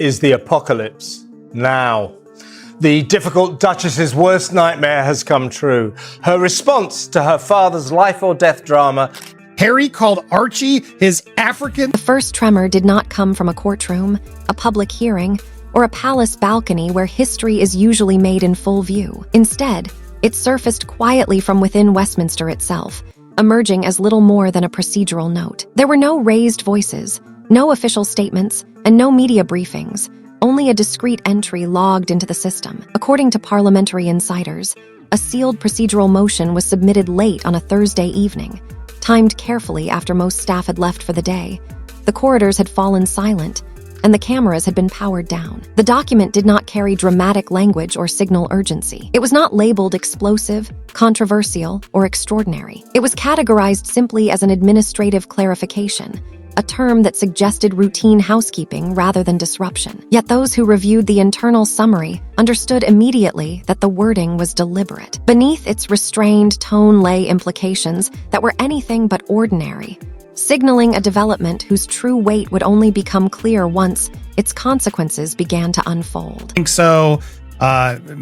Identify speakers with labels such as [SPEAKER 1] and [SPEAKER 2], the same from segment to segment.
[SPEAKER 1] is the apocalypse now. The difficult Duchess's worst nightmare has come true. Her response to her father's life or death drama.
[SPEAKER 2] Harry called Archie his African.
[SPEAKER 3] The first tremor did not come from a courtroom, a public hearing, or a palace balcony where history is usually made in full view. Instead, it surfaced quietly from within Westminster itself, emerging as little more than a procedural note. There were no raised voices, no official statements, and no media briefings, only a discreet entry logged into the system. According to parliamentary insiders, a sealed procedural motion was submitted late on a Thursday evening, timed carefully after most staff had left for the day. The corridors had fallen silent, and the cameras had been powered down. The document did not carry dramatic language or signal urgency. It was not labeled explosive, controversial, or extraordinary. It was categorized simply as an administrative clarification, a term that suggested routine housekeeping rather than disruption. Yet those who reviewed the internal summary understood immediately that the wording was deliberate. Beneath its restrained tone lay implications that were anything but ordinary, signaling a development whose true weight would only become clear once its consequences began to unfold.
[SPEAKER 2] I think so.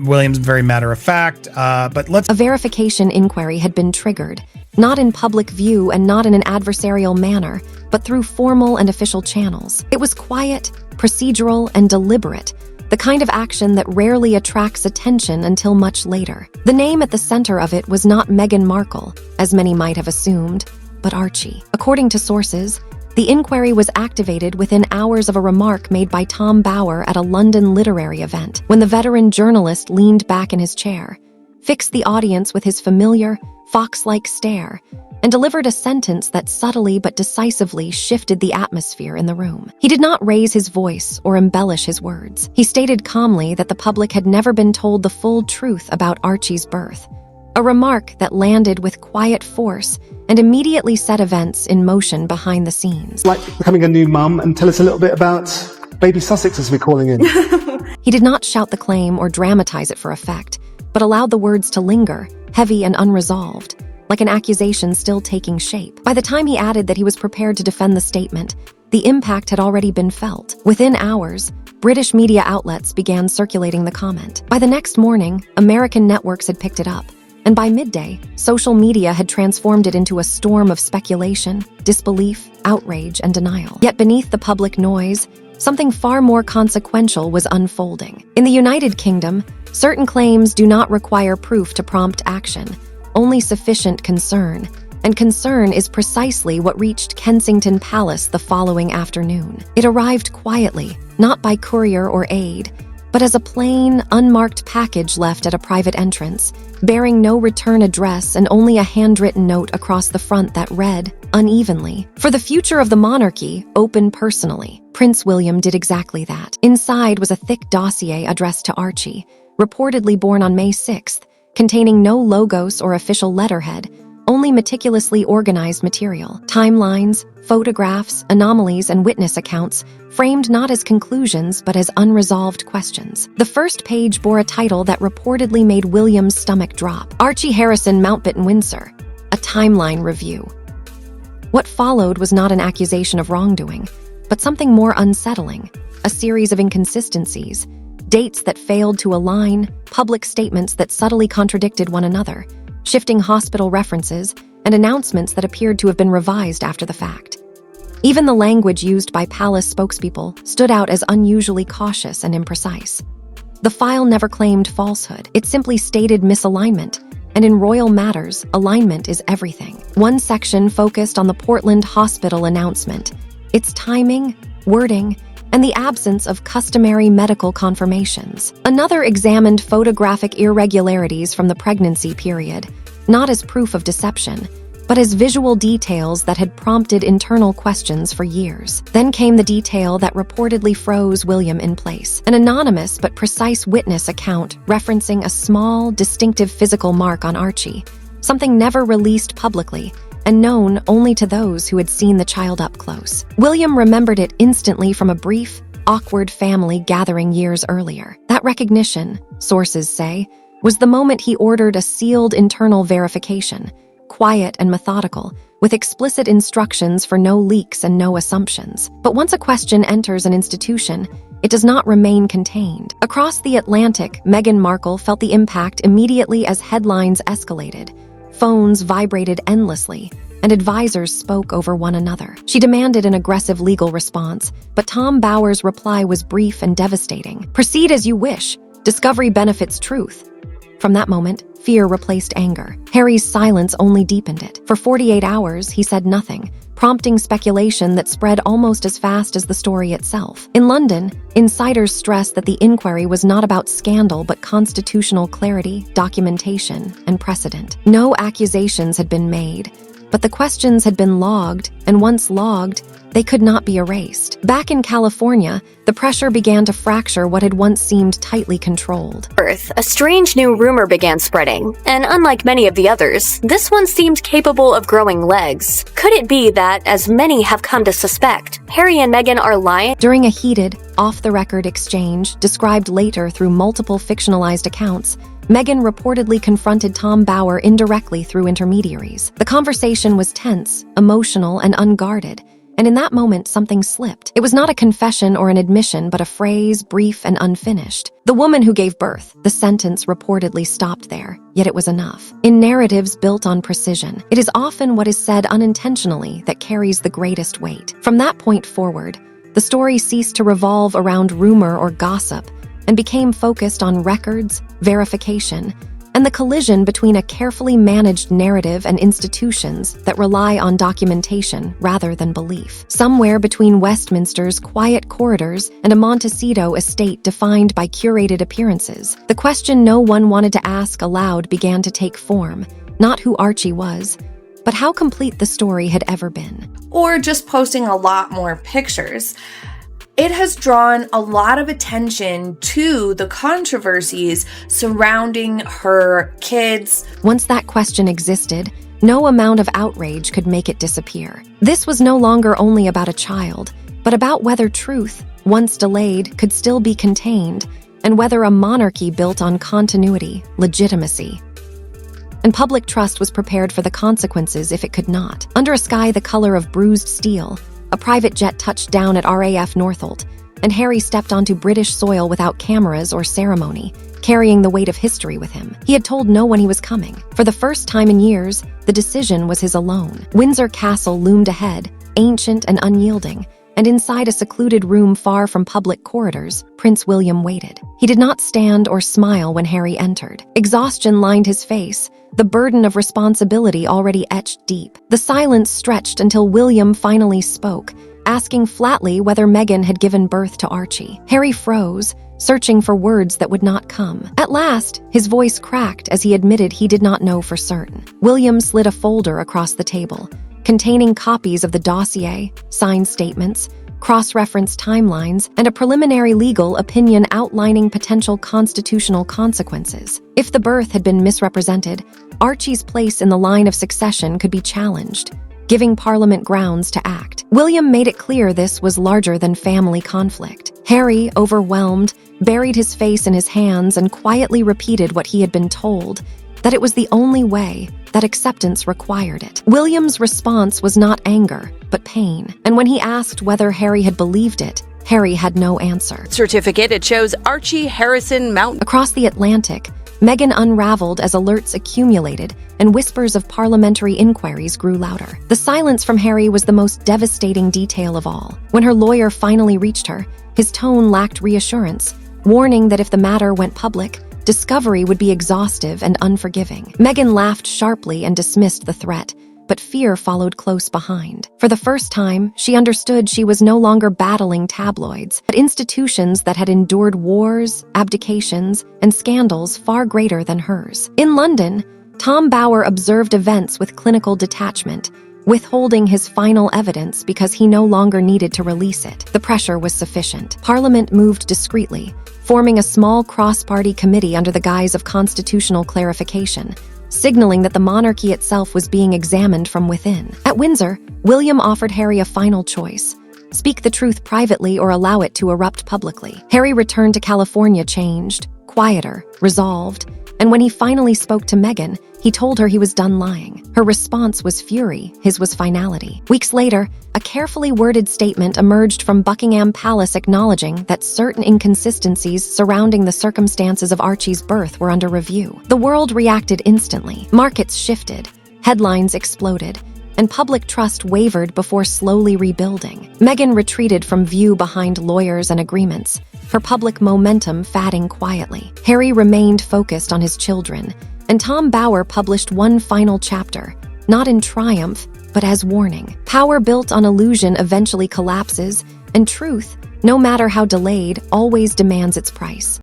[SPEAKER 2] William's very matter of fact, but let's...
[SPEAKER 3] A verification inquiry had been triggered, not in public view and not in an adversarial manner, but through formal and official channels. It was quiet, procedural, and deliberate, the kind of action that rarely attracts attention until much later. The name at the center of it was not Meghan Markle, as many might have assumed, but Archie. According to sources, the inquiry was activated within hours of a remark made by Tom Bower at a London literary event, when the veteran journalist leaned back in his chair, fixed the audience with his familiar, fox-like stare, and delivered a sentence that subtly but decisively shifted the atmosphere in the room. He did not raise his voice or embellish his words. He stated calmly that the public had never been told the full truth about Archie's birth, a remark that landed with quiet force and immediately set events in motion behind the scenes.
[SPEAKER 4] Like becoming a new mum, and tell us a little bit about baby Sussex, as we're calling him.
[SPEAKER 3] He did not shout the claim or dramatize it for effect, but allowed the words to linger, heavy and unresolved, like an accusation still taking shape. By the time he added that he was prepared to defend the statement, the impact had already been felt. Within hours, British media outlets began circulating the comment. By the next morning, American networks had picked it up, and by midday, social media had transformed it into a storm of speculation, disbelief, outrage, and denial. Yet beneath the public noise, something far more consequential was unfolding. In the United Kingdom, certain claims do not require proof to prompt action, only sufficient concern, and concern is precisely what reached Kensington Palace the following afternoon. It arrived quietly, not by courier or aide, but as a plain, unmarked package left at a private entrance, bearing no return address and only a handwritten note across the front that read, unevenly, "For the future of the monarchy, open personally." Prince William did exactly that. Inside was a thick dossier addressed to Archie, reportedly born on May 6th, containing no logos or official letterhead, only meticulously organized material. Timelines, photographs, anomalies, and witness accounts, framed not as conclusions but as unresolved questions. The first page bore a title that reportedly made William's stomach drop: Archie Harrison, Mountbatten-Windsor, a timeline review. What followed was not an accusation of wrongdoing, but something more unsettling: a series of inconsistencies, dates that failed to align, public statements that subtly contradicted one another, shifting hospital references, and announcements that appeared to have been revised after the fact. Even the language used by palace spokespeople stood out as unusually cautious and imprecise. The file never claimed falsehood. It simply stated misalignment, and in royal matters, alignment is everything. One section focused on the Portland Hospital announcement, its timing, wording, and the absence of customary medical confirmations. Another examined photographic irregularities from the pregnancy period, not as proof of deception, but as visual details that had prompted internal questions for years. Then came the detail that reportedly froze William in place: an anonymous but precise witness account referencing a small, distinctive physical mark on Archie, something never released publicly, and known only to those who had seen the child up close. William remembered it instantly from a brief, awkward family gathering years earlier. That recognition, sources say, was the moment he ordered a sealed internal verification, quiet and methodical, with explicit instructions for no leaks and no assumptions. But once a question enters an institution, it does not remain contained. Across the Atlantic, Meghan Markle felt the impact immediately as headlines escalated. Phones vibrated endlessly, and advisors spoke over one another. She demanded an aggressive legal response, but Tom Bower's reply was brief and devastating. "Proceed as you wish. Discovery benefits truth." From that moment, fear replaced anger. Harry's silence only deepened it. For 48 hours, he said nothing, prompting speculation that spread almost as fast as the story itself. In London, insiders stressed that the inquiry was not about scandal but constitutional clarity, documentation, and precedent. No accusations had been made, but the questions had been logged, and once logged, they could not be erased. Back in California, the pressure began to fracture what had once seemed tightly controlled.
[SPEAKER 5] A strange new rumor began spreading, and unlike many of the others, this one seemed capable of growing legs. Could it be that, as many have come to suspect, Harry and Meghan are lying?
[SPEAKER 3] During a heated, off-the-record exchange, described later through multiple fictionalized accounts, Meghan reportedly confronted Tom Bower indirectly through intermediaries. The conversation was tense, emotional, and unguarded, and in that moment something slipped. It was not a confession or an admission, but a phrase, brief and unfinished. "The woman who gave birth." The sentence reportedly stopped there, yet it was enough. In narratives built on precision, it is often what is said unintentionally that carries the greatest weight. From that point forward, the story ceased to revolve around rumor or gossip and became focused on records, verification, and the collision between a carefully managed narrative and institutions that rely on documentation rather than belief. Somewhere between Westminster's quiet corridors and a Montecito estate defined by curated appearances, the question no one wanted to ask aloud began to take form, not who Archie was, but how complete the story had ever been.
[SPEAKER 6] Or just posting a lot more pictures. It has drawn a lot of attention to the controversies surrounding her kids.
[SPEAKER 3] Once that question existed, no amount of outrage could make it disappear. This was no longer only about a child, but about whether truth, once delayed, could still be contained, and whether a monarchy built on continuity, legitimacy, and public trust was prepared for the consequences if it could not. Under a sky the color of bruised steel, a private jet touched down at RAF Northolt, and Harry stepped onto British soil without cameras or ceremony, carrying the weight of history with him. He had told no one he was coming. For the first time in years, the decision was his alone. Windsor Castle loomed ahead, ancient and unyielding, and inside a secluded room far from public corridors, Prince William waited. He did not stand or smile when Harry entered. Exhaustion lined his face, the burden of responsibility already etched deep. The silence stretched until William finally spoke, asking flatly whether Meghan had given birth to Archie. Harry froze, searching for words that would not come. At last, his voice cracked as he admitted he did not know for certain. William slid a folder across the table, containing copies of the dossier, signed statements, cross-referenced timelines, and a preliminary legal opinion outlining potential constitutional consequences. If the birth had been misrepresented, Archie's place in the line of succession could be challenged, giving Parliament grounds to act. William made it clear this was larger than family conflict. Harry, overwhelmed, buried his face in his hands and quietly repeated what he had been told, that it was the only way, that acceptance required it. William's response was not anger, but pain, and when he asked whether Harry had believed it, Harry had no answer.
[SPEAKER 7] Certificate, it shows Archie Harrison Mount.
[SPEAKER 3] Across the Atlantic, Meghan unraveled as alerts accumulated and whispers of parliamentary inquiries grew louder. The silence from Harry was the most devastating detail of all. When her lawyer finally reached her, his tone lacked reassurance, warning that if the matter went public, discovery would be exhaustive and unforgiving. Meghan laughed sharply and dismissed the threat, but fear followed close behind. For the first time, she understood she was no longer battling tabloids, but institutions that had endured wars, abdications, and scandals far greater than hers. In London, Tom Bower observed events with clinical detachment, withholding his final evidence because he no longer needed to release it. The pressure was sufficient. Parliament moved discreetly, forming a small cross-party committee under the guise of constitutional clarification, signaling that the monarchy itself was being examined from within. At Windsor, William offered Harry a final choice: speak the truth privately or allow it to erupt publicly. Harry returned to California changed, quieter, resolved, And when he finally spoke to Meghan, he told her he was done lying. Her response was fury, his was finality. Weeks later, a carefully worded statement emerged from Buckingham Palace acknowledging that certain inconsistencies surrounding the circumstances of Archie's birth were under review. The world reacted instantly. Markets shifted, headlines exploded, and public trust wavered before slowly rebuilding. Meghan retreated from view behind lawyers and agreements, her public momentum fading quietly. Harry remained focused on his children, and Tom Bower published one final chapter, not in triumph, but as warning. Power built on illusion eventually collapses, and truth, no matter how delayed, always demands its price.